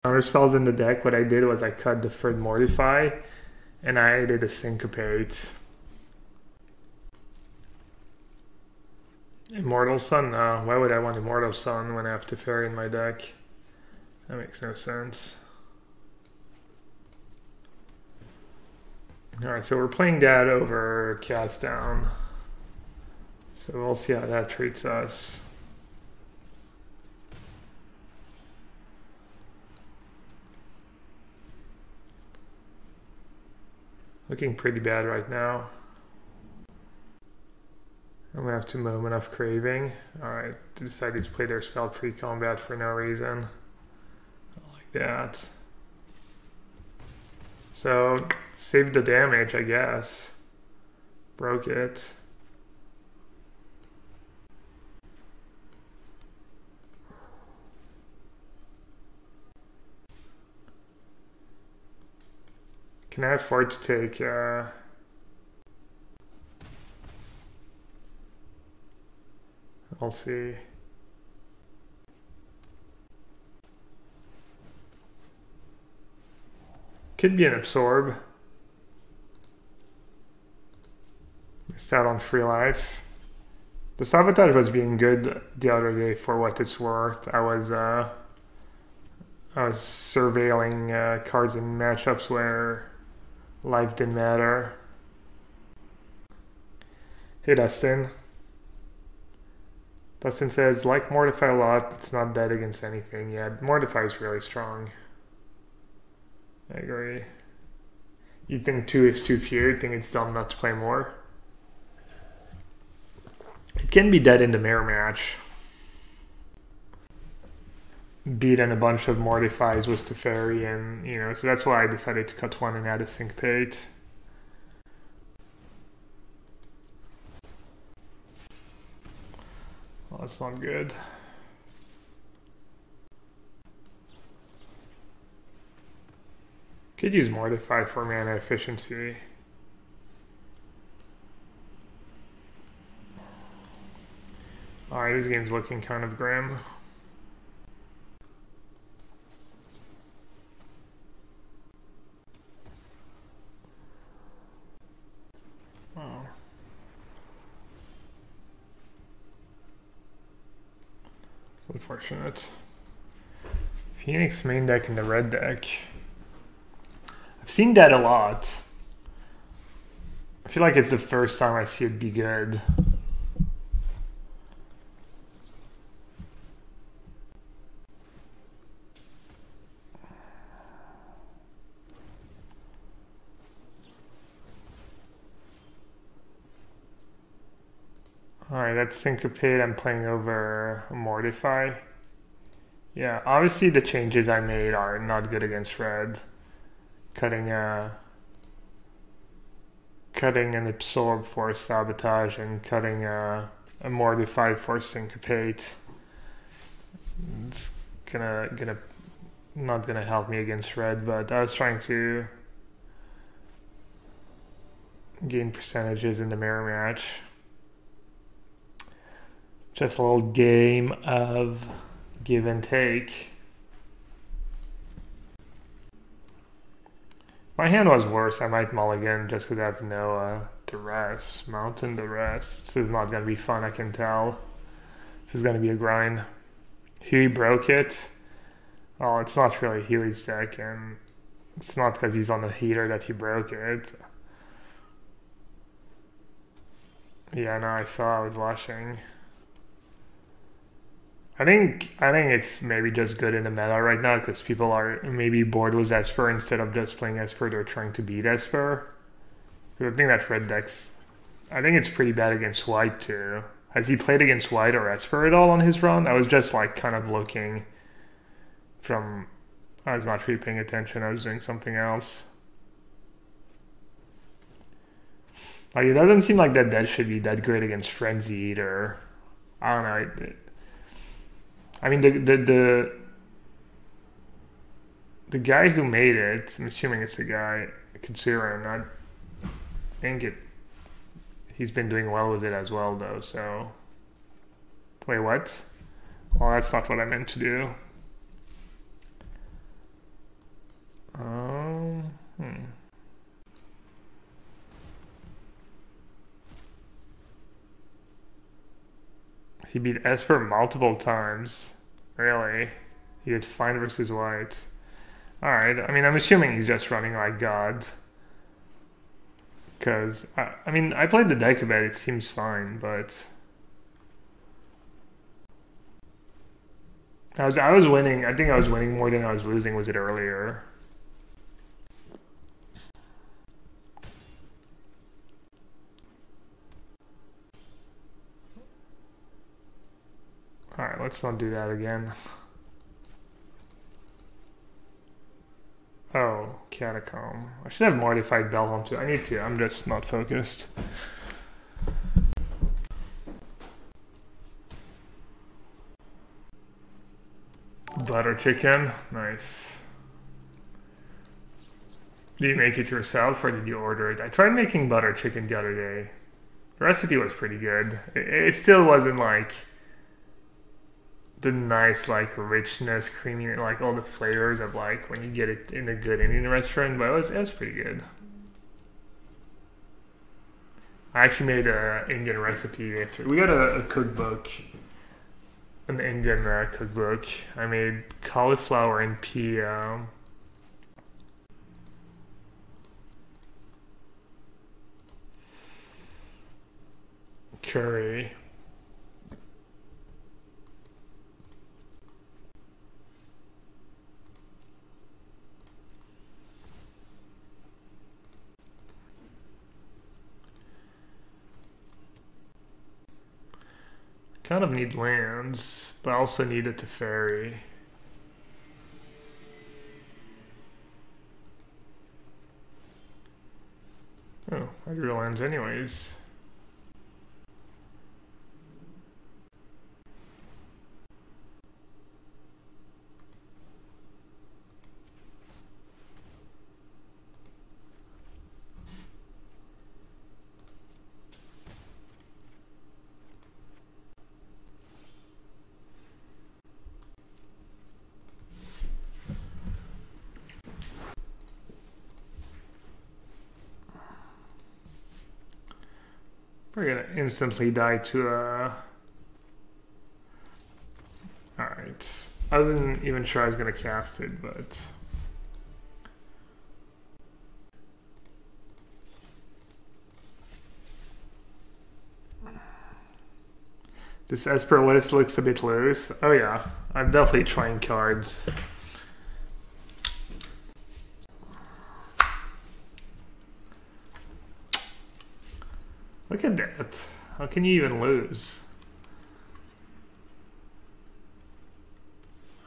Counter spells in the deck, what I did was I cut Deferred Mortify and I added a Syncopate. Immortal Sun? No, why would I want Immortal Sun when I have Teferi in my deck? That makes no sense. Alright, so we're playing that over Cast Down. So we'll see how that treats us. Looking pretty bad right now. I'm gonna have to Moment of Craving. Alright, decided to play their spell pre-combat for no reason. I like that. So, save the damage, I guess. Broke it. Can I afford to take I'll see. Could be an Absorb. Missed out on Free Life. The Sabotage was being good the other day for what it's worth. I was surveilling cards in matchups where life didn't matter. Hey Dustin. Dustin says, like Mortify a lot, it's not dead against anything. Yeah, Mortify is really strong. I agree. You think 2 is too few? You think it's dumb not to play more? It can be dead in the mirror match. Beaten a bunch of Mortifies with Teferi, and you know, so that's why I decided to cut one and add a Syncopate. Well, that's not good. Could use Mortify for mana efficiency. Alright, this game's looking kind of grim. Oh. It's unfortunate. Phoenix main deck in the red deck. I've seen that a lot. I feel like it's the first time I see it be good. Alright, that's Syncopate. I'm playing over Mortify. Yeah, obviously the changes I made are not good against red. Cutting an Absorb for Sabotage and cutting a Mortify for Syncopate. It's not gonna help me against red, but I was trying to gain percentages in the mirror match. Just a little game of give and take. My hand was worse. I might mulligan just because I have no duress. Mountain duress. This is not going to be fun, I can tell. This is going to be a grind. Huey broke it. Oh, it's not really Huey's deck, and it's not because he's on the heater that he broke it. Yeah, no, I saw. I was watching. I think it's maybe just good in the meta right now because people are maybe bored with Esper instead of just playing Esper. They're trying to beat Esper. I think that red deck's... I think it's pretty bad against white too. Has he played against white or Esper at all on his run? I was just like kind of looking from... I was not really paying attention. I was doing something else. Like, it doesn't seem like that deck should be that great against Frenzied or... I don't know. I mean, the guy who made it, I'm assuming it's a guy, Katsura, I think he's been doing well with it as well, though, so... Wait, what? Well, that's not what I meant to do. Hmm. He beat Esper multiple times. Really? He did fine versus white. Alright, I mean, I'm assuming he's just running like gods. Because, I mean, I played the deck a bit, it seems fine, but... I was winning, I think I was winning more than I was losing, was it earlier? Alright, let's not do that again. Oh, Catacomb. I should have modified Belholm too. I need to, I'm just not focused. Butter chicken, nice. Did you make it yourself or did you order it? I tried making butter chicken the other day. The recipe was pretty good. It still wasn't like the nice like richness, creamy, like all the flavors of like when you get it in a good Indian restaurant, but it was pretty good. I actually made an Indian recipe yesterday. We got a cookbook, an Indian cookbook. I made cauliflower and pea curry. Kind of need lands, but I also need it to ferry. Oh, I drew lands anyways. We're gonna instantly die to a... Alright. I wasn't even sure I was gonna cast it, but... This Esper list looks a bit loose. Oh yeah, I'm definitely trying cards. Look at that. How can you even lose?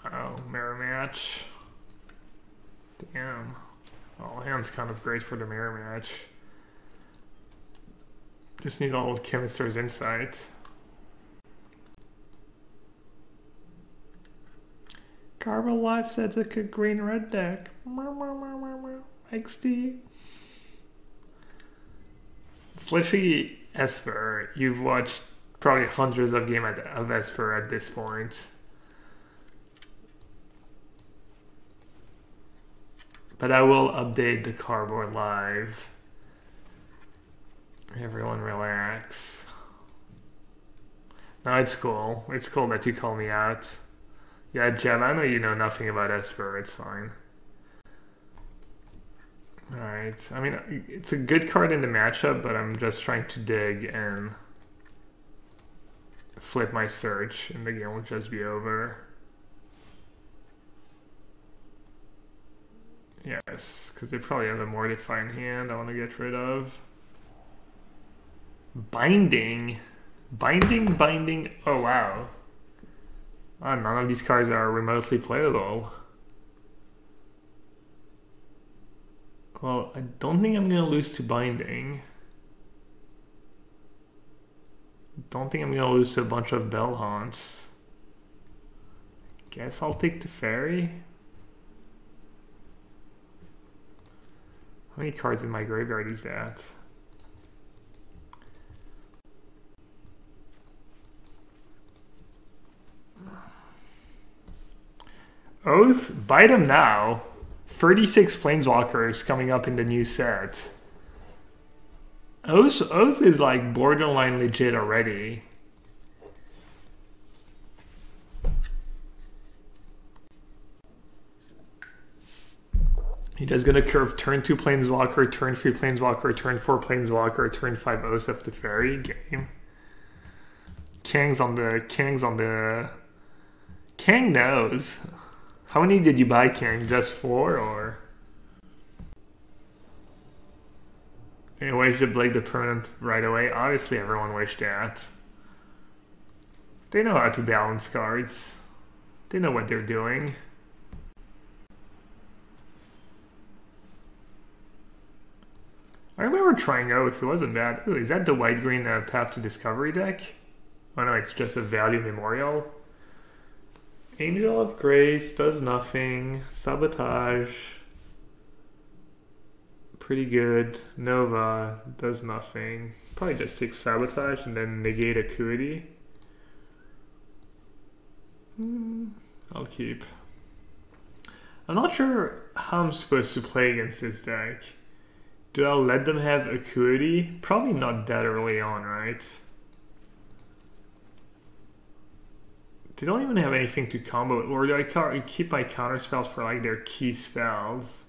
Oh, mirror match. Damn. Well, hand's kind of great for the mirror match. Just need all of Chemister's insight. Gabriel Life sets a good green-red deck. XD. It's literally Esper. You've watched probably hundreds of games of Esper at this point. But I will update the cardboard live. Everyone relax. No, it's cool. It's cool that you call me out. Yeah, Jem, I know you know nothing about Esper. It's fine. Alright, I mean, it's a good card in the matchup, but I'm just trying to dig and flip my search, and the game will just be over. Yes, because they probably have a more defined hand I want to get rid of. Binding. Binding. Oh, wow. Oh, none of these cards are remotely playable. Well, I don't think I'm going to lose to Binding. Don't think I'm going to lose to a bunch of Bell Haunts. Guess I'll take the Fairy. How many cards in my graveyard is that? Oath? Bite him now. 36 planeswalkers coming up in the new set. Oath is like borderline legit already. You're just gonna curve turn 2 planeswalker, turn 3 planeswalker, turn 4 planeswalker, turn 5 Oath of the Fairy game. Kang's on the Kang knows. How many did you buy, Kang? Just 4 or? Anyway, you should blade the permanent right away. Obviously everyone wished that. They know how to balance cards. They know what they're doing. I remember trying Oath, it wasn't bad. Ooh, is that the white-green Path to Discovery deck? Oh no, it's just a value memorial. Angel of Grace does nothing. Sabotage. Pretty good. Nova does nothing. Probably just take Sabotage and then negate Acuity. I'll keep. I'm not sure how I'm supposed to play against this deck. Do I let them have Acuity? Probably not that early on, right? They don't even have anything to combo it. Or do I keep my counter spells for like their key spells?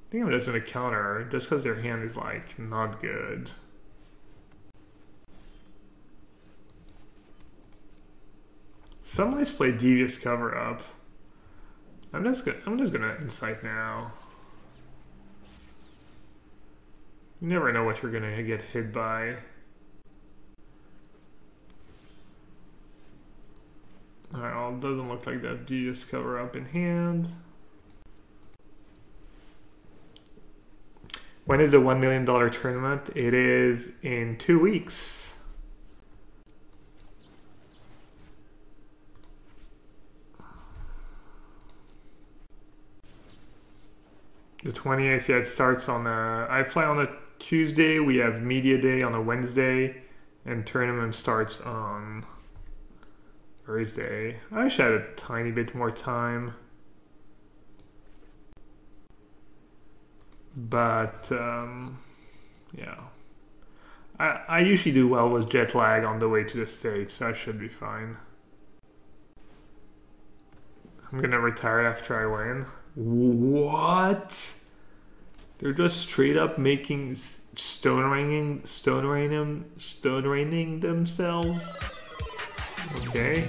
I think I'm just gonna counter just because their hand is like not good. Somebody's played Devious Cover Up. I'm just gonna Insight now. You never know what you're gonna get hit by. Alright, well, it doesn't look like that Devious Cover Up in hand. When is the $1 million tournament? It is in 2 weeks. The 28th, yeah, it starts on I fly on a Tuesday, we have media day on a Wednesday, and tournament starts on Thursday. I wish I had a tiny bit more time. But, yeah. I usually do well with jet lag on the way to the States, so I should be fine. I'm gonna retire after I win. What? They're just straight up making stone raining themselves. Okay.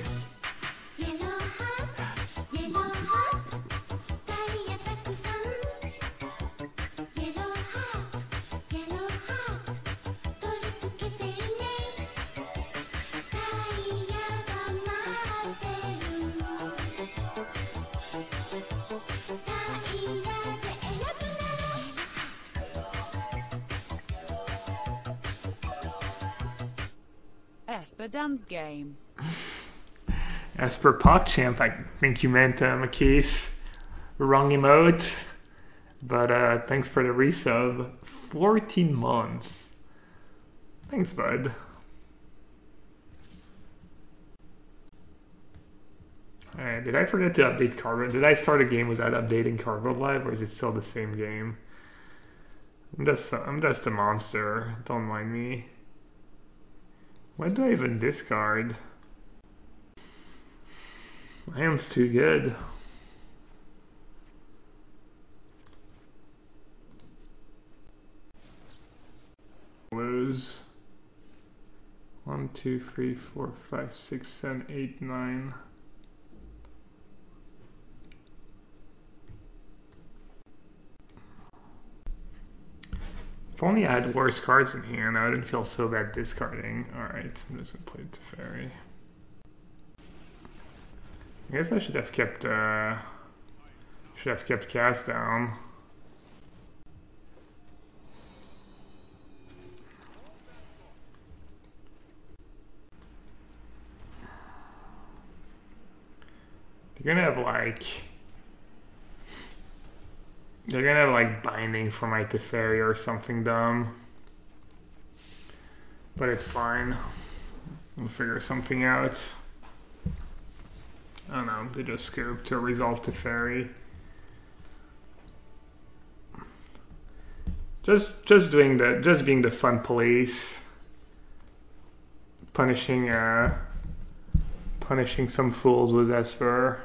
Esper dance game. Esper PogChamp, I think you meant Makis. Wrong emote. But thanks for the resub. 14 months. Thanks, bud. Alright, did I forget to update Cargo? Did I start a game without updating Cargo Live, or is it still the same game? I'm just a monster. Don't mind me. Why do I even discard? My hand's too good. Lose. 1, 2, 3, 4, 5, 6, 7, 8, 9. If only I had worse cards in hand, I wouldn't feel so bad discarding. Alright, I'm just gonna play Teferi. I guess I should have kept cast down. They're gonna have like binding for my Teferi or something dumb. But it's fine. We'll figure something out. I don't know, they just scoop to resolve Teferi. Just being the fun police, punishing some fools with Esper.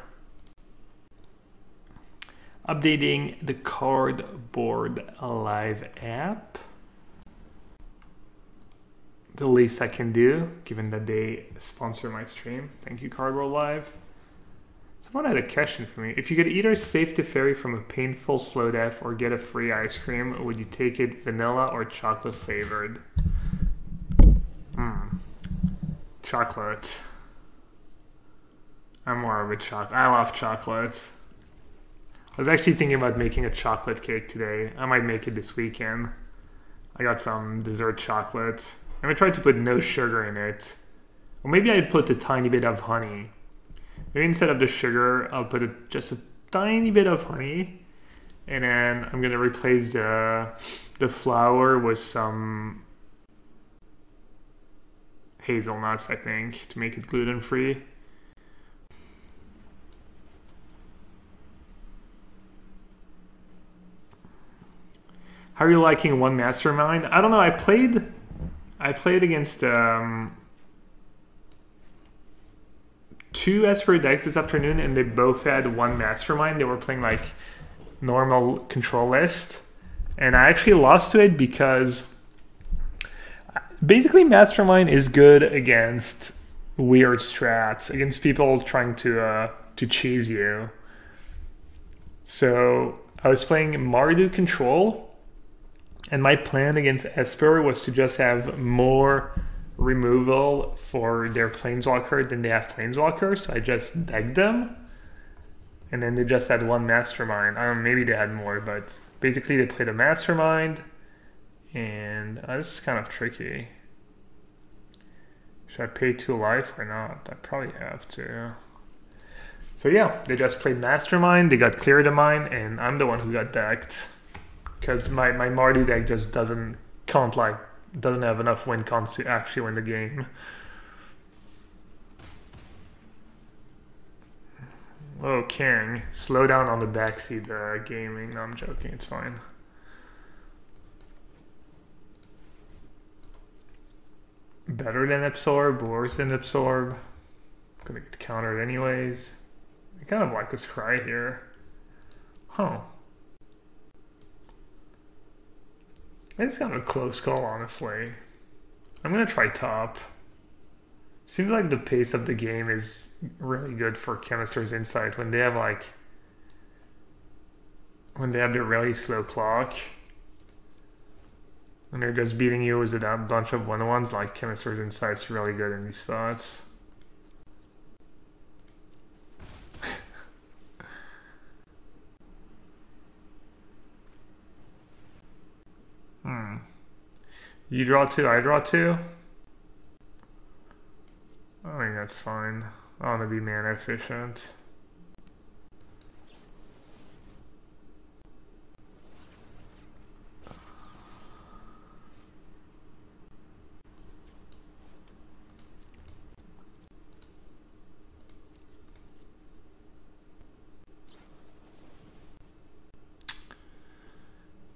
Updating the Cardboard Live app. The least I can do, given that they sponsor my stream. Thank you, Cardboard Live. Someone had a question for me. If you could either save the fairy from a painful slow death or get a free ice cream, would you take it vanilla or chocolate flavored? Chocolate. I'm more of a chocolate. I love chocolate. I was actually thinking about making a chocolate cake today. I might make it this weekend. I got some dessert chocolate. I'm gonna try to put no sugar in it. Or maybe I'd put a tiny bit of honey. Maybe instead of the sugar, I'll put just a tiny bit of honey. And then I'm gonna replace the flour with some hazelnuts, I think, to make it gluten-free. How are you liking One Mastermind? I don't know. I played against two Esper decks this afternoon, and they both had one Mastermind. They were playing like normal control list, and I actually lost to it because basically Mastermind is good against weird strats, against people trying to cheese you. So I was playing Mardu control. And my plan against Esper was to just have more removal for their Planeswalker than they have Planeswalkers. So I just begged them. And then they just had one Mastermind. I don't know, maybe they had more, but basically they played a Mastermind. And this is kind of tricky. Should I pay 2 life or not? I probably have to. So yeah, they just played Mastermind. They got cleared of mine, and I'm the one who got decked. Because my Mardu deck just doesn't have enough win cons to actually win the game. Oh, King, slow down on the backseat gaming. No, I'm joking, it's fine. Better than Absorb, worse than Absorb. I'm gonna get countered anyways. I kind of like this cry here. Huh. It's kind of a close call, honestly. I'm gonna try top. Seems like the pace of the game is really good for Chemist's Insight when they have their really slow clock. And they're just beating you with a bunch of 1-1s, like Chemist's Insight's really good in these spots. You draw 2, I draw 2. I think that's fine. I want to be mana efficient.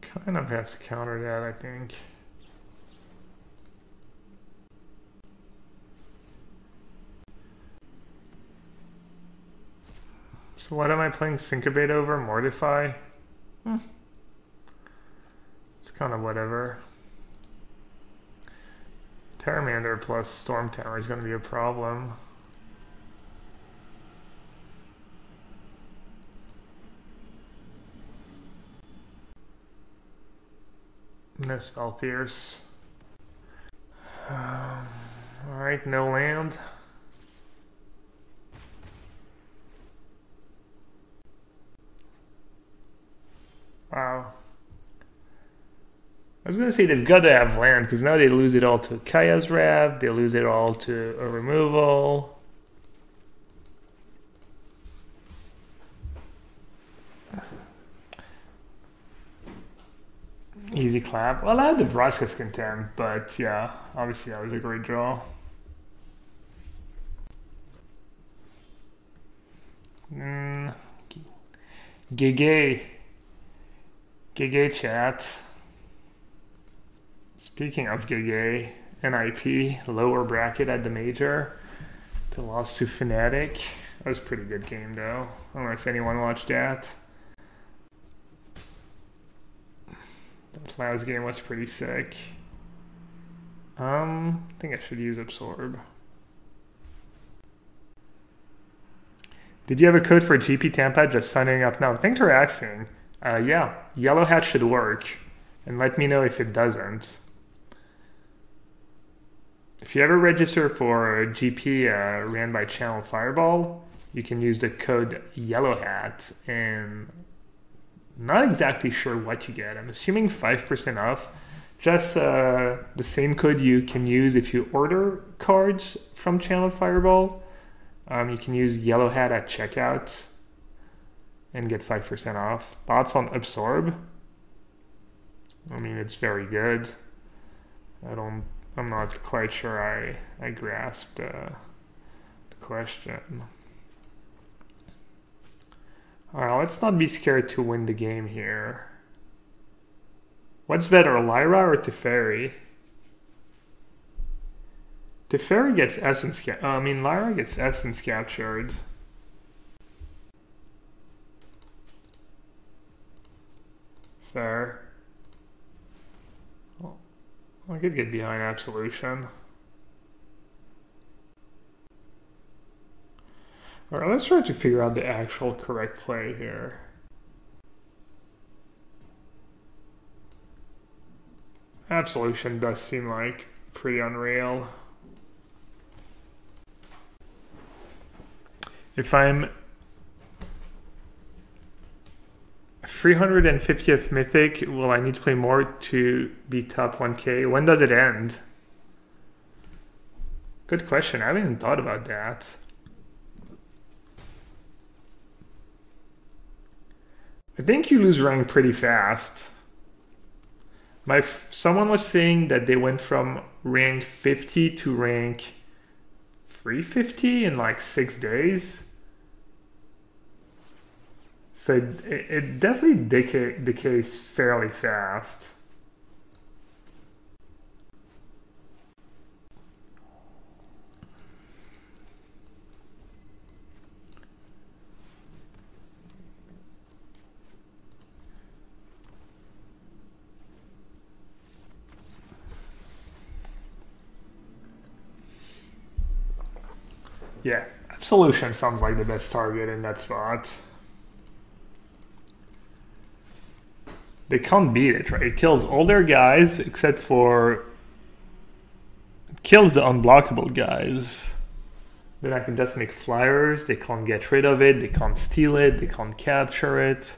Kind of have to counter that, I think. So what am I playing Syncopate over? Mortify? It's kind of whatever. Terramander plus Storm Tower is going to be a problem. No Spell Pierce. Alright, no land. Wow. I was going to say they've got to have land, because now they lose it all to Kaya's Wrath, they lose it all to a removal. Easy clap. Well, I had the Vraska's Contempt, but yeah, obviously that was a great draw. Gege chat. Speaking of Gege, NIP, lower bracket at the major. The loss to Fnatic. That was a pretty good game though. I don't know if anyone watched that. That last game was pretty sick. I think I should use Absorb. Did you have a code for GP Tampa? Just signing up now. Thanks for asking. Yeah, yellowhat should work. And let me know if it doesn't. If you ever register for GP ran by Channel Fireball, you can use the code yellowhat, and not exactly sure what you get. I'm assuming 5% off. Just the same code you can use if you order cards from Channel Fireball. You can use yellowhat at checkout and get 5% off. Thoughts on Absorb? I mean, it's very good. I'm not quite sure I grasped the question. Alright, let's not be scared to win the game here. What's better, Lyra or Teferi? Teferi gets essence Lyra gets essence captured. Fair. Well, I could get behind Absolution. Alright, let's try to figure out the actual correct play here. Absolution does seem like pretty unreal. If I'm 350th Mythic, will I need to play more to be top 1k? When does it end? Good question. I haven't even thought about that. I think you lose rank pretty fast. Someone was saying that they went from rank 50 to rank 350 in like 6 days. So it definitely decays fairly fast. Yeah, Absolution sounds like the best target in that spot. They can't beat it, right? It kills all their guys except for... It kills the unblockable guys. Then I can just make flyers. They can't get rid of it. They can't steal it. They can't capture it.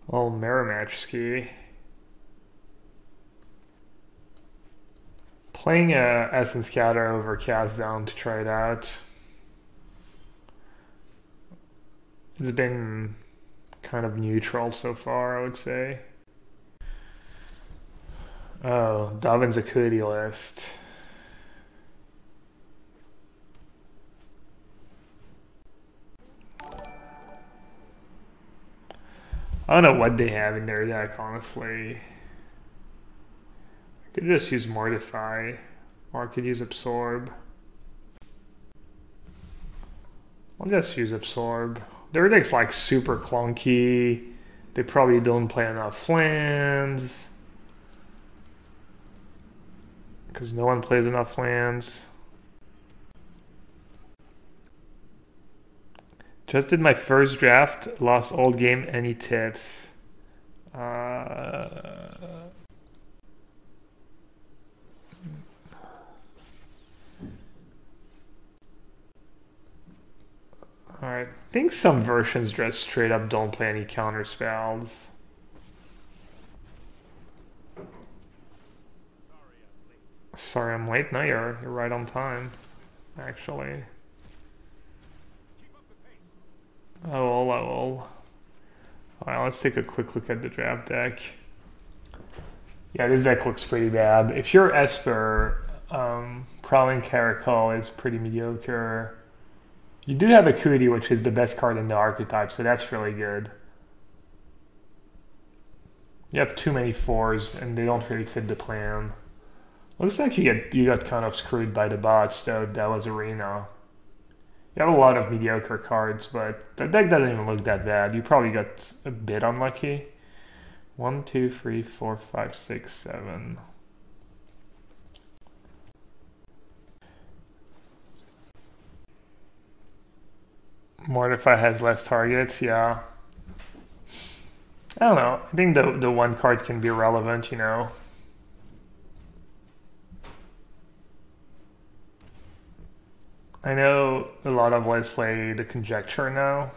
Oh, Miramatchski. Playing Essence Scatter over Cast Down to try it out. It's been kind of neutral so far, I would say. Oh, Davin's Acuity list. I don't know what they have in their deck, honestly. I could just use Mortify, or I could use Absorb. I'll just use Absorb. Their deck's like super clunky. They probably don't play enough lands. Because no one plays enough lands. Just did my first draft, lost all game, any tips? Alright, I think some versions just straight up don't play any counter spells. Sorry I'm late. No, you're right on time, actually. Oh, well. Alright, let's take a quick look at the draft deck. Yeah, this deck looks pretty bad. If you're Esper, Prowling Caracal is pretty mediocre. You do have Acuity, which is the best card in the archetype, so that's really good. You have too many 4s, and they don't really fit the plan. Looks like you got kind of screwed by the bots, though. That was Arena. You have a lot of mediocre cards, but the deck doesn't even look that bad. You probably got a bit unlucky. 1, 2, 3, 4, 5, 6, 7. Mortify has less targets, yeah. I don't know. I think the one card can be relevant, you know. I know a lot of us play the Conjecture now.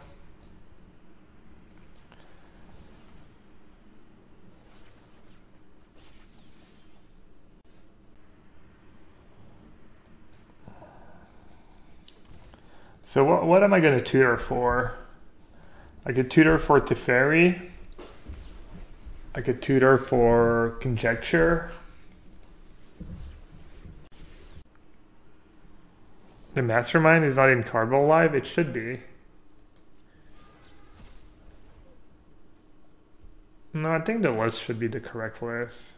So what am I going to tutor for? I could tutor for Teferi. I could tutor for Conjecture. The Mastermind is not in Cardboard Live? It should be. No, I think the list should be the correct list.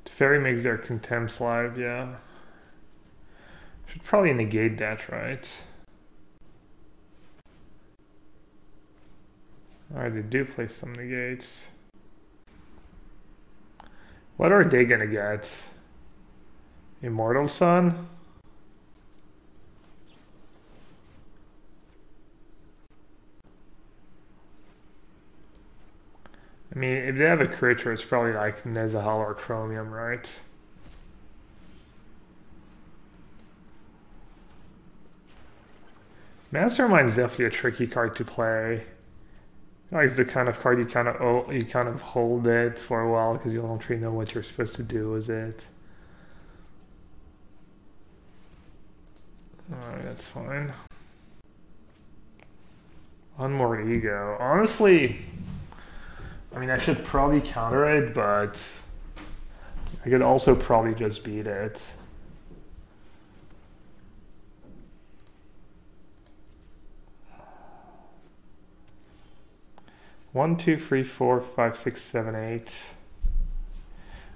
Teferi makes their Contempts live, yeah. Should probably negate that, right? Alright, they do play some negates. What are they gonna get? Immortal Sun? I mean, if they have a creature, it's probably like Nezahal or Chromium, right? Mastermind's definitely a tricky card to play. Like the kind of card you kind of hold it for a while because you don't really know what you're supposed to do with it. Alright, that's fine. One more ego. Honestly, I mean, I should probably counter it, but I could also probably just beat it. One, two, three, four, five, six, seven, eight.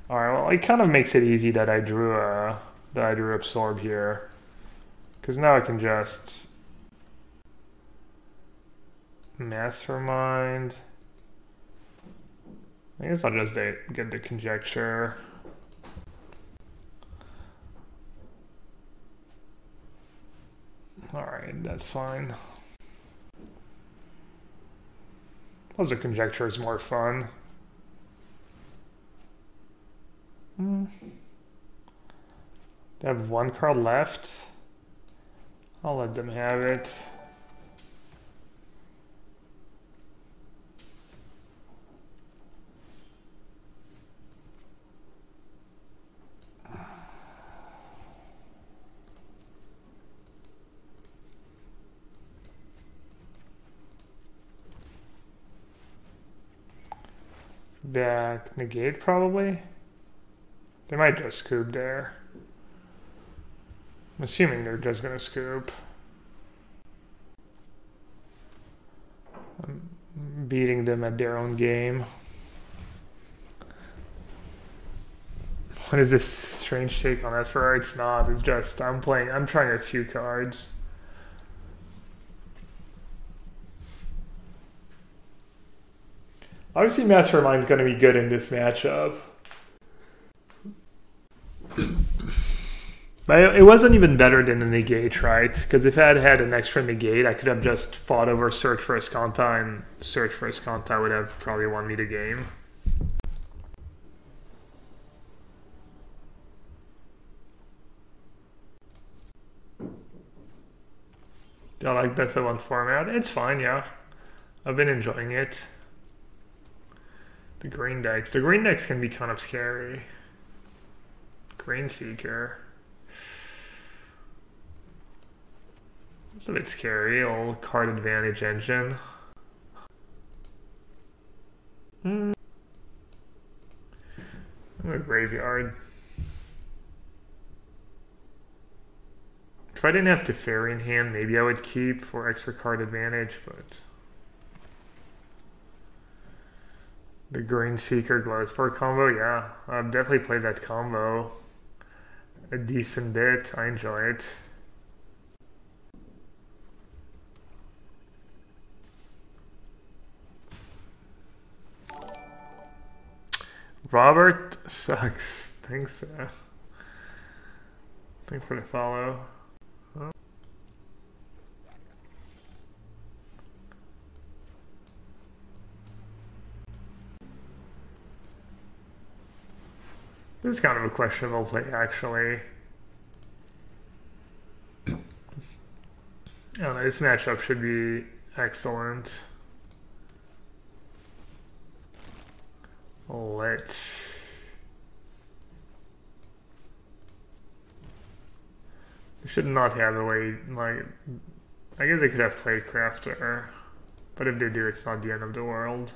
All right. Well, it kind of makes it easy that I drew Absorb here, because now I can just Mastermind. I guess I'll just get the Conjecture. All right, that's fine. Plus the Conjecture is more fun. They have one card left. I'll let them have it. Back negate probably. They might just scoop there. I'm assuming they're just gonna scoop. I'm beating them at their own game. What is this strange take on Esper? It's not. It's just I'm trying a few cards. Obviously, Mastermind's going to be good in this matchup. But it wasn't even better than the negate, right? Because if I had had an extra negate, I could have just fought over Search for Escanta, and Search for Escanta would have probably won me the game. Do I like best of one format? It's fine, yeah. I've been enjoying it. The green decks can be kind of scary. Green Seeker. It's a bit scary, old card advantage engine. I'm a graveyard. If I didn't have Teferi in hand, maybe I would keep for extra card advantage, but the Green Seeker Glowspore combo, yeah, I've definitely played that combo a decent bit. I enjoy it. Robert sucks. Thanks. Thanks for the follow. Oh. This is kind of a questionable play, actually. I don't know, this matchup should be excellent. Lich. They should not have a way, like, I guess they could have played Crafter, but if they do, it's not the end of the world.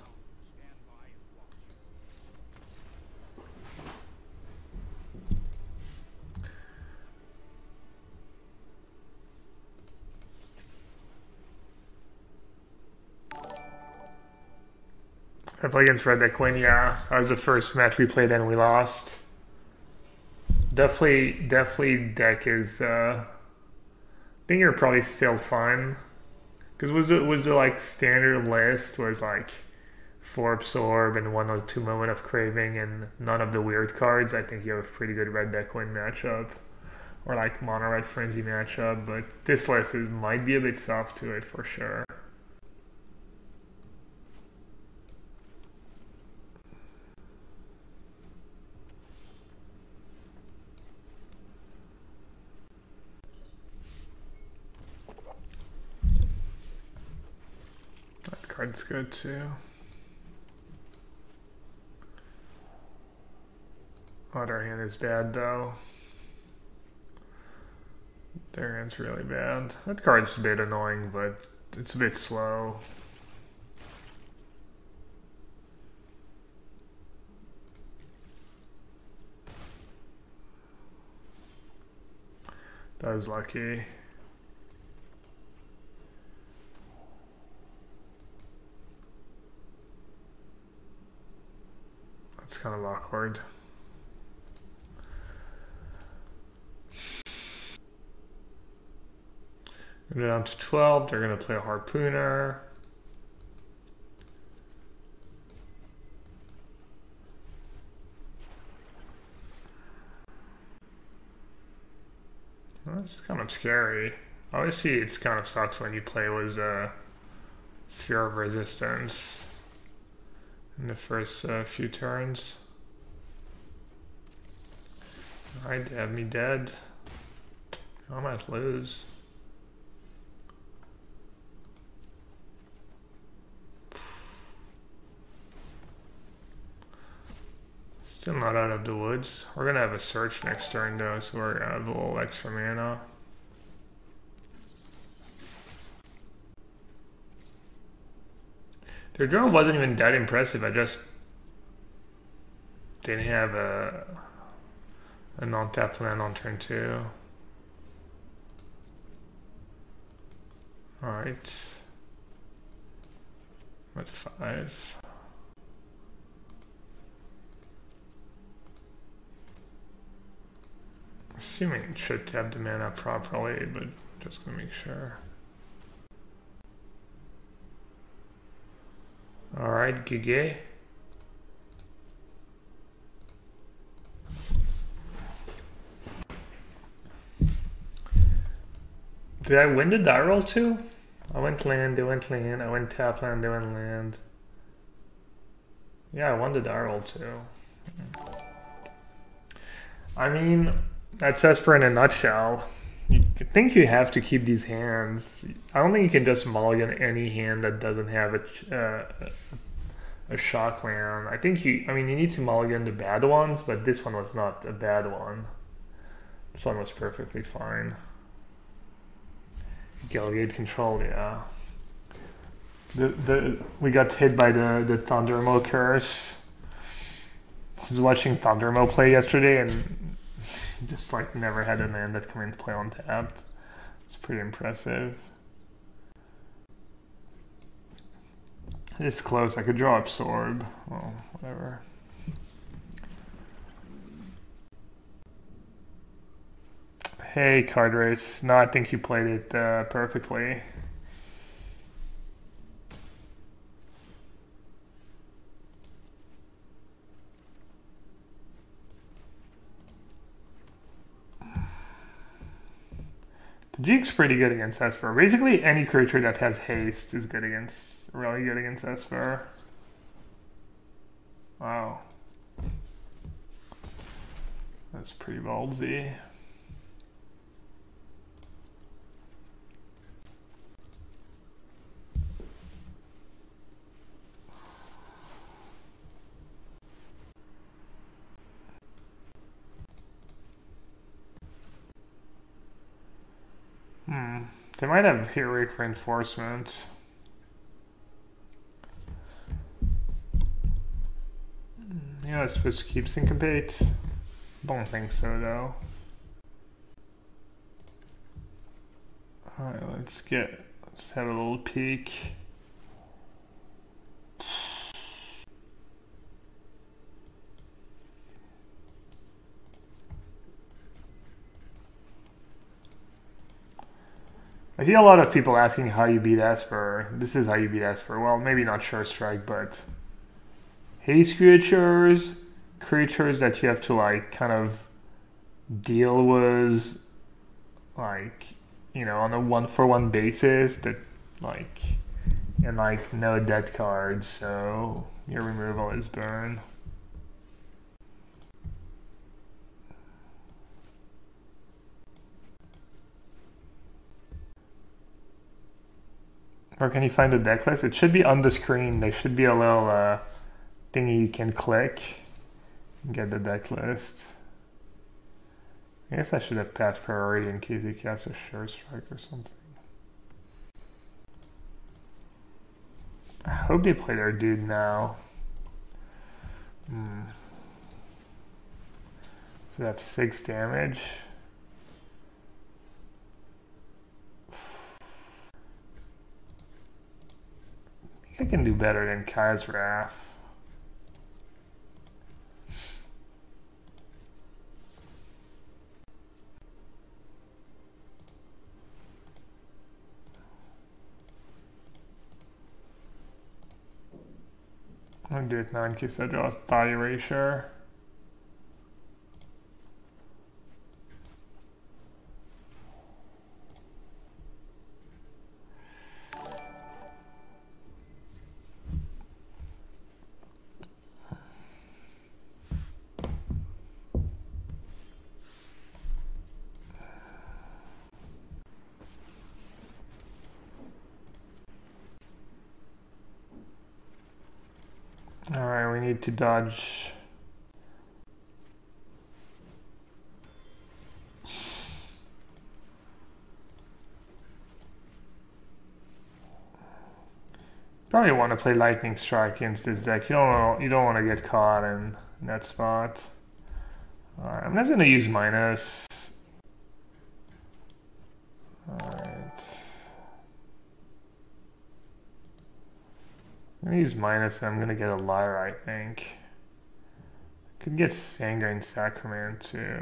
I played against Red Deck Win, yeah. That was the first match we played and we lost. Definitely deck is, I think you're probably still fine. Because was the like standard list was like 4 Absorb and 1 or 2 Moment of Craving and none of the weird cards. I think you have a pretty good Red Deck Win matchup. Or like Mono Red Frenzy matchup, but this list might be a bit soft to it for sure. Card's good too. Other hand is bad though. Their hand's really bad. That card's a bit annoying, but it's a bit slow. That was lucky. It's kind of awkward. Go down to 12, they're going to play a Harpooner. That's kind of scary. Obviously, it kind of sucks when you play with Sphere of Resistance in the first few turns. Alright, they have me dead. I might lose. Still not out of the woods. We're gonna have a search next turn though, so we're gonna have a little extra mana. Their draw wasn't even that impressive. I just didn't have a non-tapped land on turn 2. Alright. I'm at 5. Assuming it should tap the mana properly, but just gonna make sure. Alright, Gige. Did I win the die roll too? I went land, they went land, I went tap land, they went land. Yeah, I won the die roll too. I mean, that's Esper in a nutshell. You think you have to keep these hands. I don't think you can just mulligan any hand that doesn't have a shock land. I think you need to mulligan the bad ones, but this one was not a bad one. This one was perfectly fine. Gilgate control, yeah. We got hit by the Thundermo curse. I was watching Thundermo play yesterday and just like never had a man that come into play untapped. It's pretty impressive. It's close. I could draw Absorb. Well, whatever. Hey, card race. No, I think you played it perfectly. The Jeek's pretty good against Esper. Basically, any creature that has haste is good against, really good against Esper. Wow. That's pretty ballsy. They might have heroic reinforcement. Yeah, I suppose to keep syncopate. Don't think so though. Alright, let's have a little peek. I see a lot of people asking how you beat Esper. This is how you beat Esper. Well, maybe not Sure Strike, but haste creatures that you have to like kind of deal with, like, you know, on a 1-for-1 basis that like, and like no dead cards, so your removal is burn. Or can you find the deck list? It should be on the screen. There should be a little thingy you can click and get the deck list. I guess I should have passed priority in case you cast a Sure Strike or something. I hope they play their dude now. So that's 6 damage. I can do better than Kai's Wrath. I'm gonna do it now in case I draw Thought Erasure. Alright, we need to dodge. Probably want to play Lightning Strike against this deck. You don't want to get caught in that spot. Alright, I'm just gonna use minus. Alright. I'm gonna use minus and I'm gonna get a Lyre, I think. Could get Sanguine Sacrament too.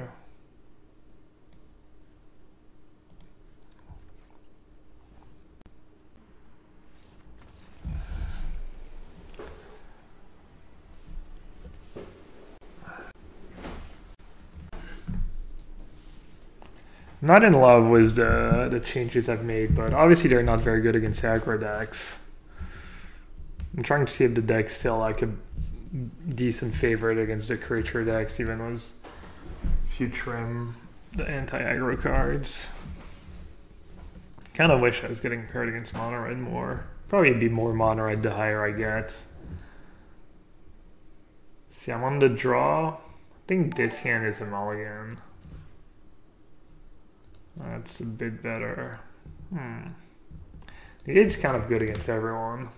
I'm not in love with the changes I've made, but obviously they're not very good against aggro decks. I'm trying to see if the deck's still like a decent favorite against the creature decks, even if you trim the anti-aggro cards. Kind of wish I was getting paired against mono red more. Probably be more mono red the higher I get. See, I'm on the draw. I think this hand is a mulligan. That's a bit better. It's kind of good against everyone.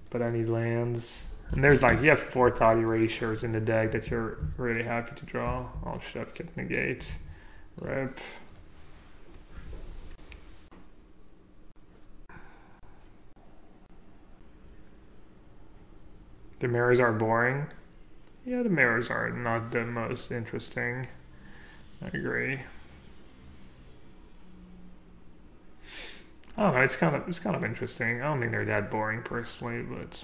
But I need lands. And there's like, you have 4 Thought Erasures in the deck that you're really happy to draw. Oh, Chef get negate. Rip. The mirrors are boring. Yeah, the mirrors are not the most interesting. I agree. I don't know, it's kind of interesting. I don't think they're that boring personally, but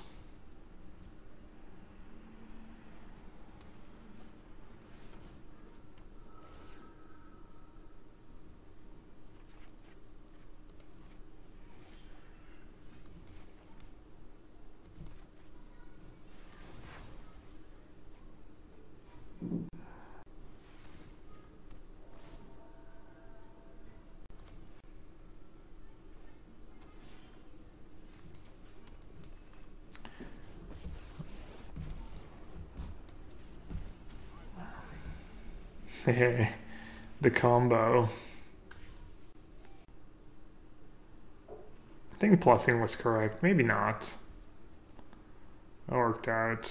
the combo. I think plussing was correct. Maybe not. That worked out.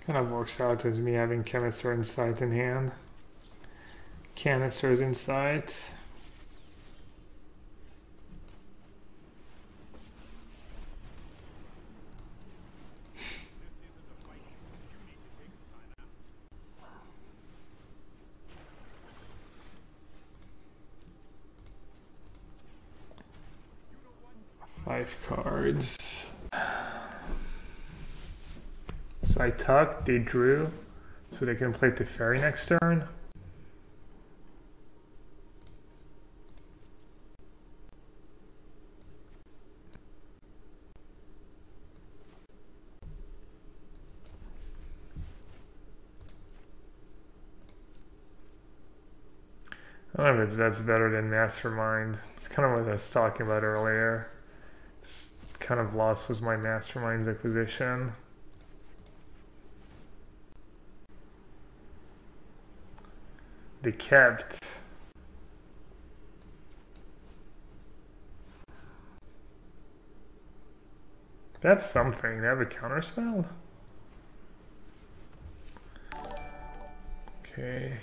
Kind of works out as me having canister insight in hand. Canisters insight. Five cards. So I tucked, they drew, so they can play the fairy next turn. I don't know if that's better than Mastermind. It's kind of what I was talking about earlier. Just kind of lost was my Mastermind's acquisition. They kept. They have something. They have a counterspell? Okay.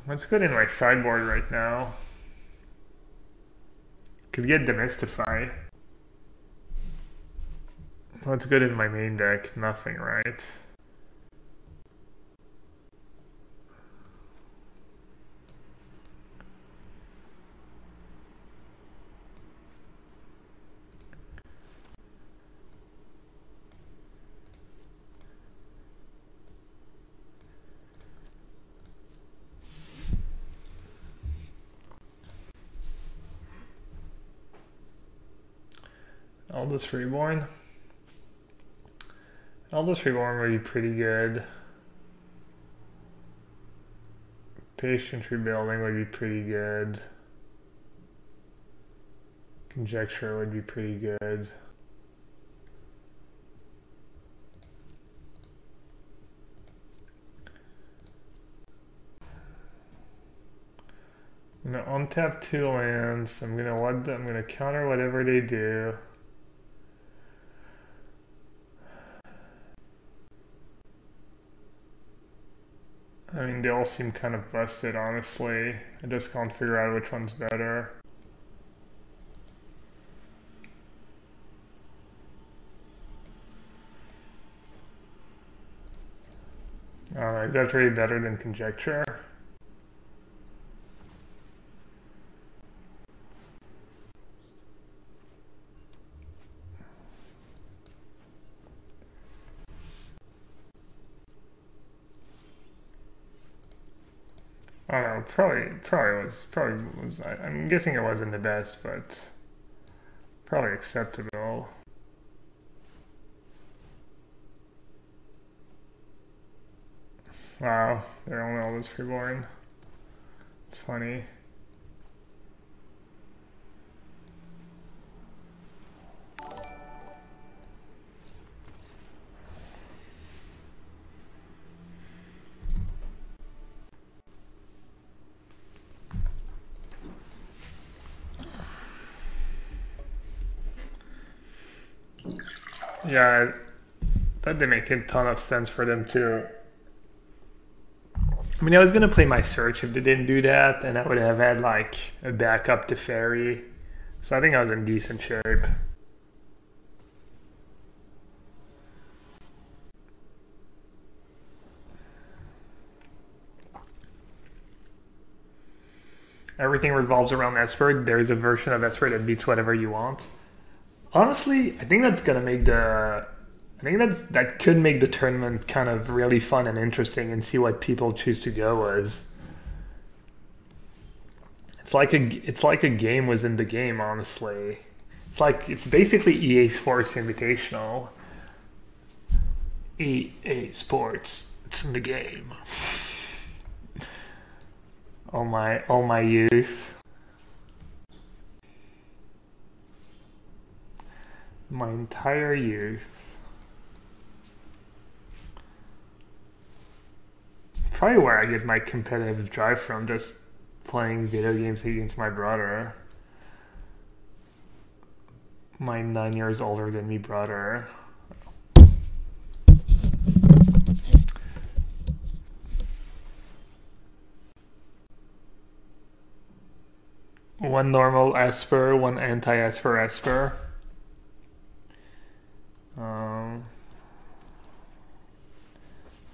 What's good in my sideboard right now? Could get Demystify. What's good in my main deck? Nothing, right? Eldest Reborn. Eldest Reborn would be pretty good. Patient Rebuilding would be pretty good. Conjecture would be pretty good. I'm gonna untap 2 lands. I'm gonna counter whatever they do. I mean, they all seem kind of busted, honestly. I just can't figure out which one's better. Is that really better than Conjecture? I don't know, probably was. I'm guessing it wasn't the best, but probably acceptable. Wow, they're only always reborn. It's funny. Yeah, that did make a ton of sense for them too. I mean, I was gonna play my search if they didn't do that, and I would have had like a backup to fairy. So I think I was in decent shape. Everything revolves around Esper. There's a version of Esper that beats whatever you want. Honestly, I think that's gonna make the. I think that could make the tournament kind of really fun and interesting, and see what people choose to go as. It's like a game within the game. Honestly, it's basically EA Sports Invitational. EA Sports. It's in the game. All my youth. My entire youth. Probably where I get my competitive drive from, just playing video games against my brother. My 9 years older than me brother. One normal Esper, one anti-Esper Esper.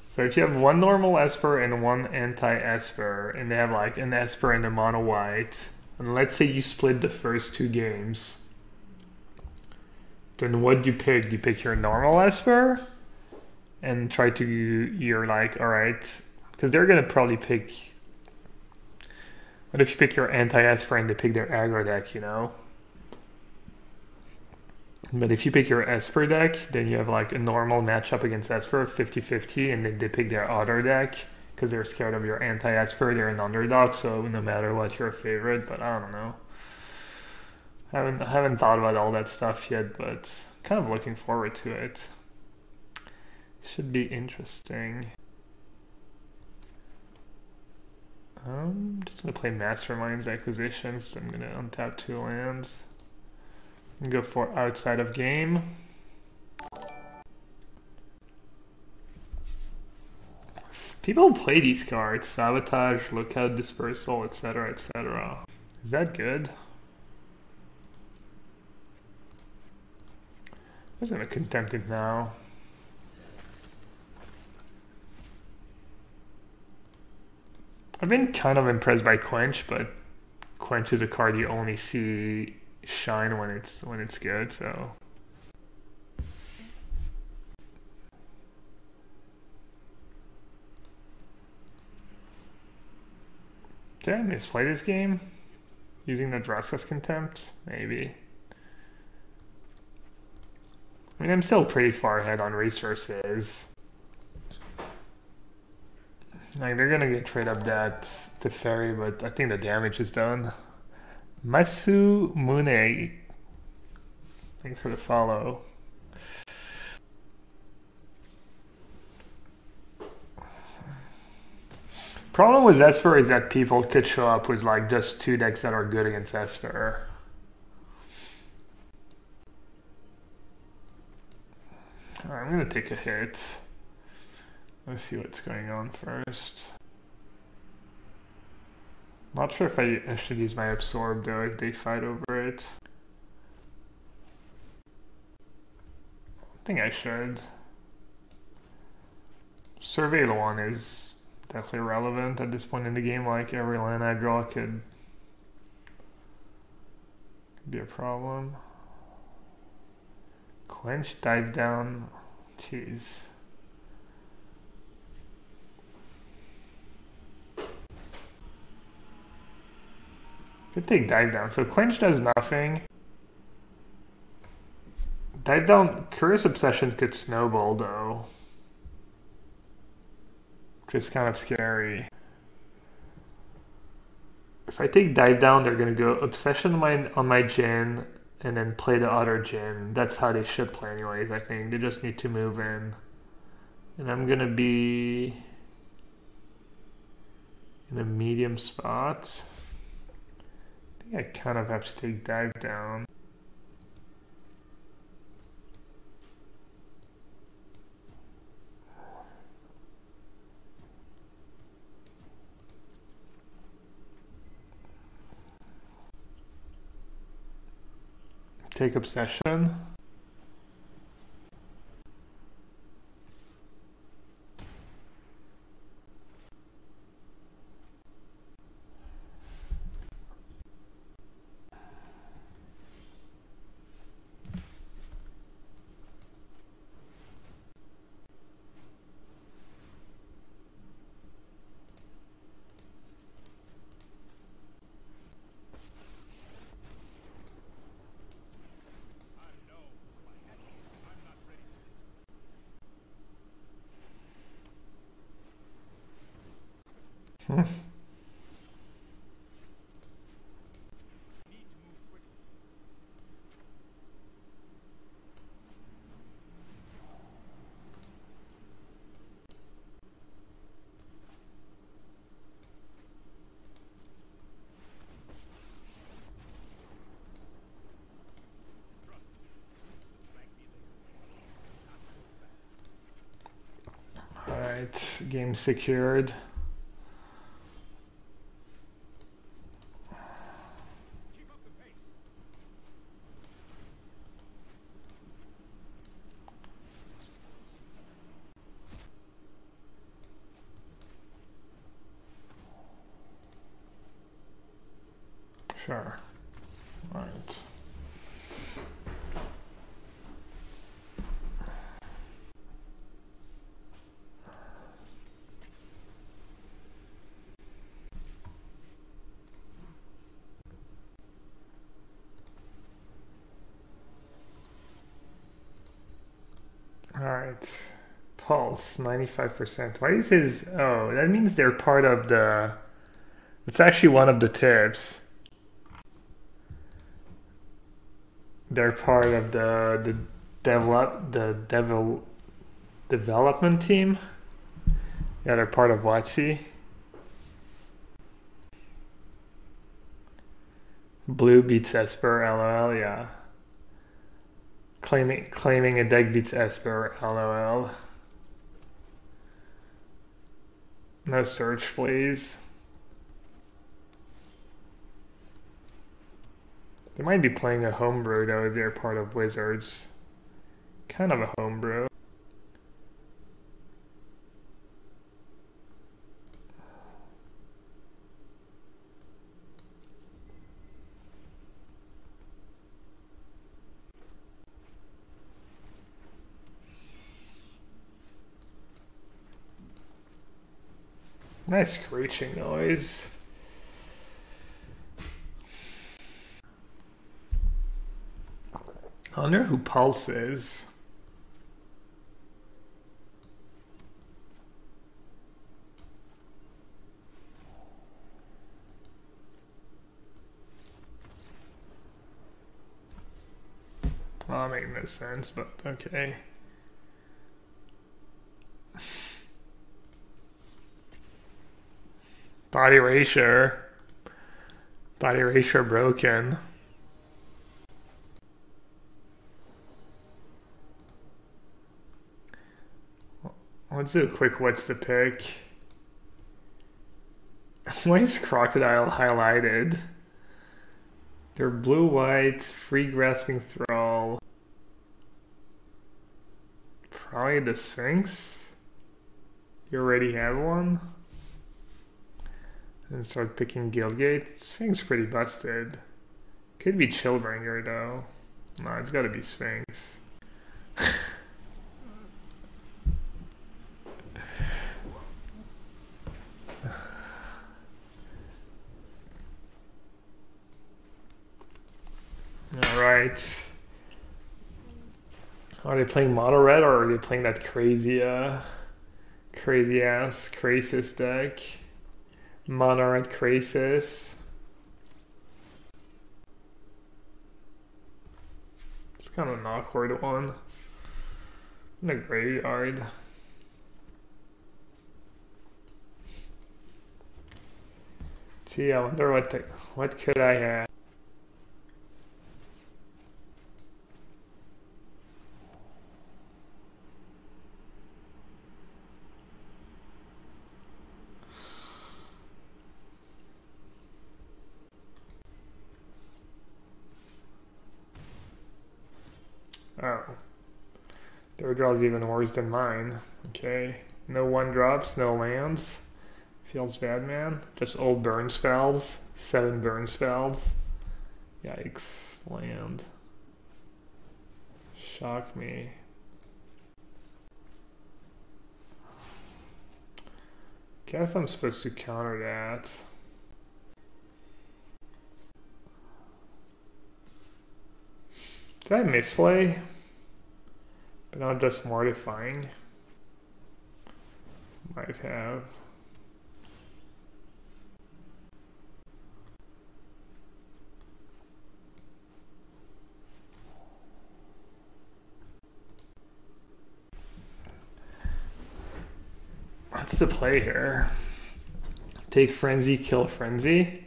So if you have one normal Esper and one anti-Esper, and they have like an Esper and a mono white, and let's say you split the first two games, then what do you pick? You pick your normal Esper and try to, you're like, alright, because they're gonna probably pick. What if you pick your anti-Esper and they pick their aggro deck, you know? But if you pick your Esper deck, then you have like a normal matchup against Esper, 50-50, and then they pick their other deck because they're scared of your anti-Esper. They're an underdog, so no matter what, you're a favorite. But I don't know. I haven't thought about all that stuff yet, but kind of looking forward to it. Should be interesting. I'm just gonna play Mastermind's Acquisition because I'm gonna untap 2 lands. And go for outside of game. People play these cards: Sabotage, Lookout, Dispersal, etc., etc. Is that good? I'm just gonna contempt it now. I've been kind of impressed by Quench, but Quench is a card you only see shine when it's good, so. Did I misplay this game? Using the Draska's Contempt? Maybe. I mean, I'm still pretty far ahead on resources. Like, they're gonna get trade up that to Fairy, but I think the damage is done. Masu Mune, thanks for the follow. Problem with Esper is that people could show up with like just 2 decks that are good against Esper. Alright, I'm gonna take a hit. Let's see what's going on first. Not sure if I should use my Absorb though if they fight over it. I think I should. Surveil 1 is definitely relevant at this point in the game, like every land I draw could be a problem. Quench, Dive Down, jeez. Could take dive down. So quench does nothing. Dive down, Curious Obsession could snowball though. Which is kind of scary. If I take dive down, they're gonna go Obsession on my Jhin and then play the other Jhin. That's how they should play anyways, I think. They just need to move in. And I'm gonna be in a medium spot. I think I kind of have to take dive down. Take Obsession. Alright, game secured. Sure. All right. All right. Pulse, 95%. Why is his... Oh, that means they're part of the... It's actually one of the tips. They're part of the development team. Yeah, they're part of WotC. Blue beats Esper, LOL, yeah. Claiming a deck beats Esper, LOL. No search, please. They might be playing a homebrew though if they're part of Wizards. Kind of a homebrew. Nice screeching noise. I wonder who Pulse is. Well, that makes no sense, but okay. Body erasure. Body erasure broken. Let's do a quick what's the pick. Why is Crocodile highlighted? They're blue-white, free grasping thrall. Probably the Sphinx. You already have one. And start picking Guildgate. Sphinx pretty busted. Could be Chillbringer though. No, it's gotta be Sphinx. Right. Are they playing mono red or are they playing that crazy crazy ass Krasis deck? Mono red Krasis. It's kind of an awkward one. In the graveyard. Gee, I wonder what could I have? Oh. Their draw's even worse than mine. Okay. No one drops, no lands. Feels bad, man. Just old burn spells. 7 burn spells. Yikes. Land. Shock me. Guess I'm supposed to counter that. Did I misplay? But not just mortifying. Might have. What's the play here? Take Frenzy, kill Frenzy.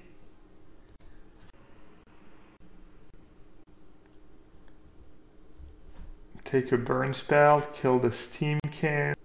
Take a burn spell, kill the steam can.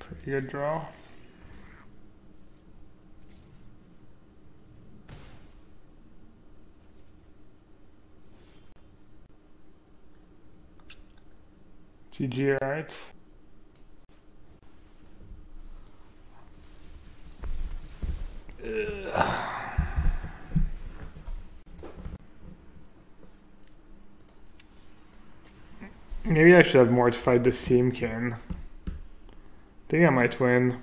Pretty good draw. GG, alright. Maybe I should have more to fight the steam can. I think I might win.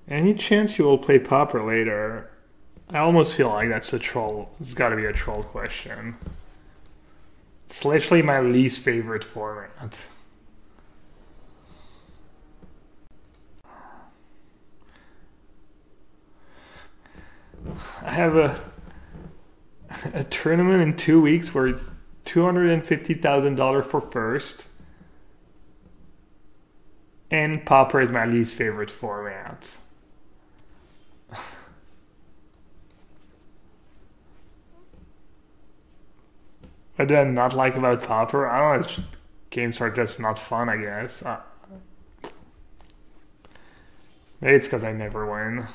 Any chance you will play Popper later? I almost feel like that's a troll. It's got to be a troll question. It's literally my least favorite format. I have a tournament in 2 weeks where $250,000 for first. And Pauper is my least favorite format. What do I not like about Pauper? I don't know, games are just not fun, I guess. Maybe it's because I never win.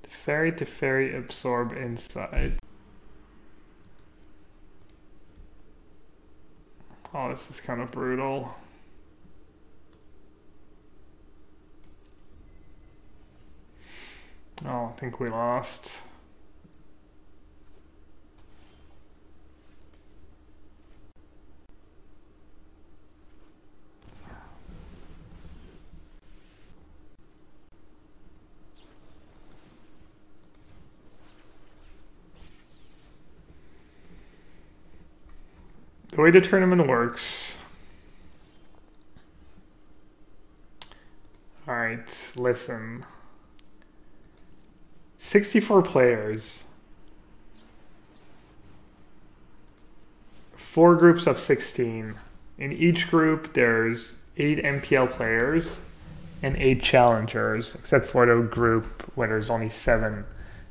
Fairy to fairy absorb inside. Oh, this is kind of brutal. Oh, I think we lost. The way the tournament works. All right. groups. Listen. 64 players. 4 groups of 16. In each group, there's 8 MPL players and 8 challengers, except for the group where there's only 7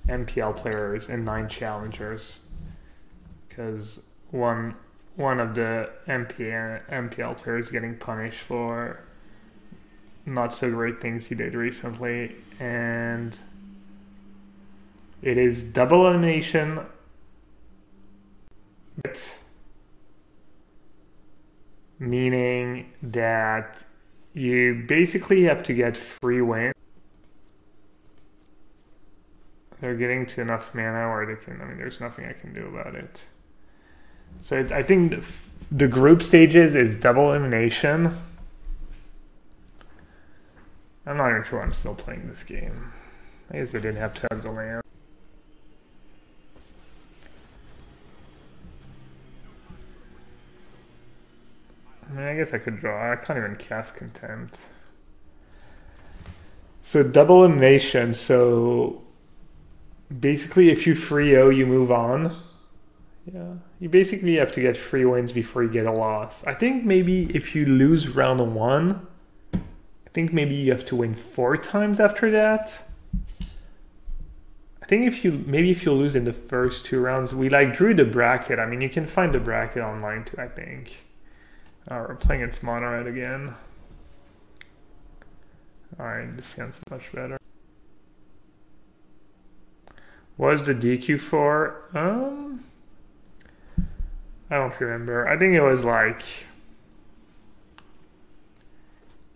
MPL players and 9 challengers. Because one of the MPL players getting punished for not so great things he did recently, and it is double elimination. Meaning that you basically have to get free wins. They're getting to enough mana where they can, I mean, there's nothing I can do about it. So I think the group stages is double elimination. I'm not even sure I'm still playing this game. I guess I didn't have to have the land. I mean, I guess I could draw. I can't even cast Contempt. So double elimination. So basically, if you 3-0, you move on. Yeah, you basically have to get 3 wins before you get a loss. I think maybe if you lose round 1, I think maybe you have to win 4 times after that. I think if you lose in the first 2 rounds, we like drew the bracket. I mean, you can find the bracket online too, I think. We're playing its mono red again. Alright, this sounds much better. What was the DQ for? I don't remember. I think it was like,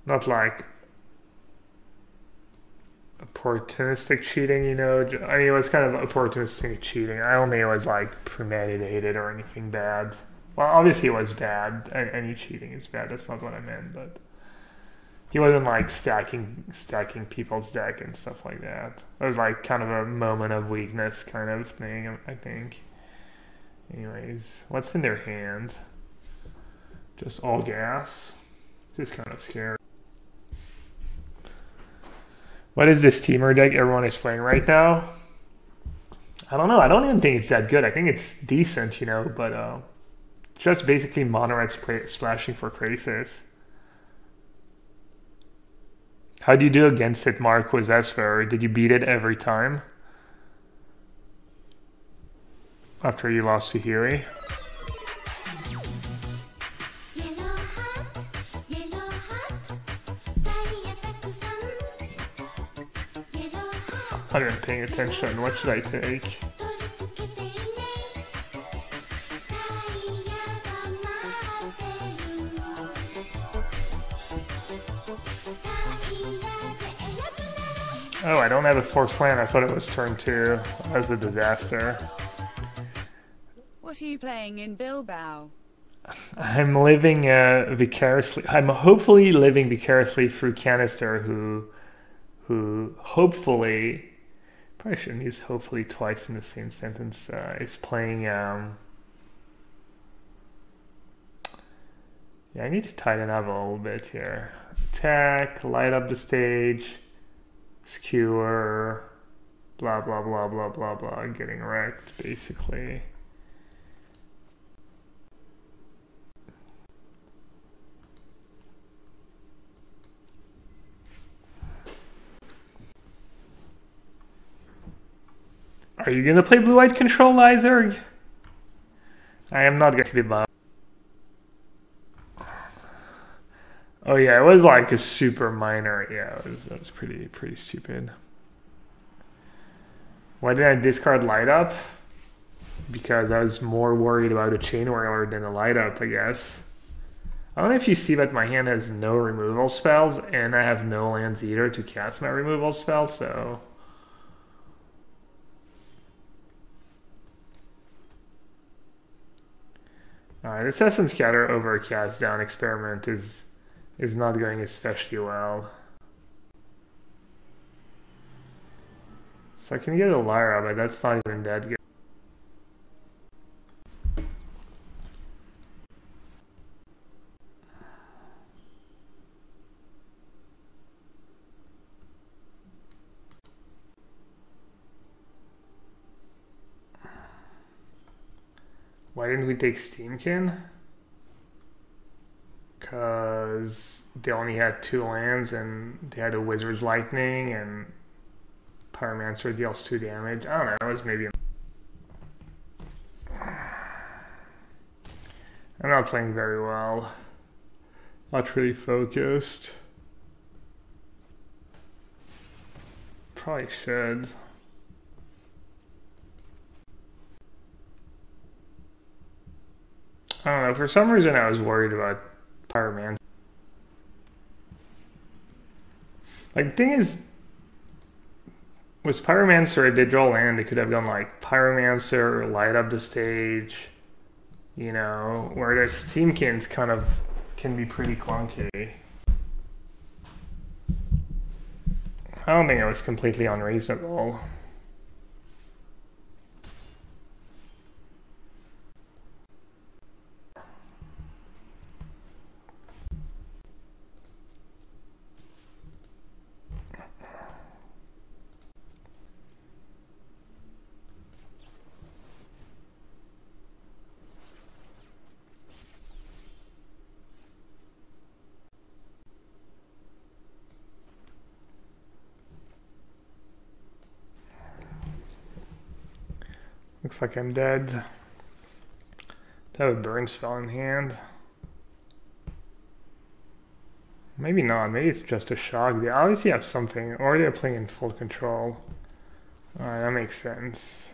not like opportunistic cheating, you know. I mean, it was kind of opportunistic cheating. I don't think it was like premeditated or anything bad. Well, obviously it was bad. Any cheating is bad. That's not what I meant, but he wasn't like stacking people's deck and stuff like that. It was like kind of a moment of weakness kind of thing, I think. Anyways, what's in their hand? Just all gas. This is kind of scary. What is this teamer deck everyone is playing right now? I don't know. I don't even think it's that good. I think it's decent, you know, but just basically mono red splashing for Krasis. How do you do against it, Mark, with Esper? Did you beat it every time? After you lost to Huey? I'm not even paying attention. What should I take? Oh, I don't have a forced land. I thought it was turn 2. That was a disaster. What are you playing in Bilbao? I'm living vicariously. I'm hopefully living vicariously through Canister, who hopefully, probably shouldn't use hopefully twice in the same sentence, is playing. Yeah, I need to tighten up a little bit here. Attack, light up the stage, skewer, blah blah blah blah blah blah, getting wrecked basically. Are you gonna play blue-white control, Lyzerg? I am not going to be bummed. Oh yeah, it was like a super minor. Yeah, it was pretty stupid. Why did I discard light up? Because I was more worried about a chain whirler than a light up, I guess. I don't know if you see that my hand has no removal spells, and I have no lands either to cast my removal spell, so... Alright, Assassin's Scatter over a cast down experiment is not going especially well. So I can get a Lyra, but that's not even that good. Why didn't we take Steamkin? Because they only had 2 lands and they had a Wizard's Lightning and Pyromancer deals 2 damage. I don't know, it was maybe... I'm not playing very well. Not really focused. Probably should. I don't know, for some reason I was worried about Pyromancer. Like, the thing is, with Pyromancer, if they draw land, they could have gone like Pyromancer, light up the stage, you know, whereas Steamkin's kind of can be pretty clunky. I don't think it was completely unreasonable. Looks like I'm dead. That would burn spell in hand. Maybe not, maybe it's just a shock. They obviously have something, or they're playing in full control. Alright, that makes sense.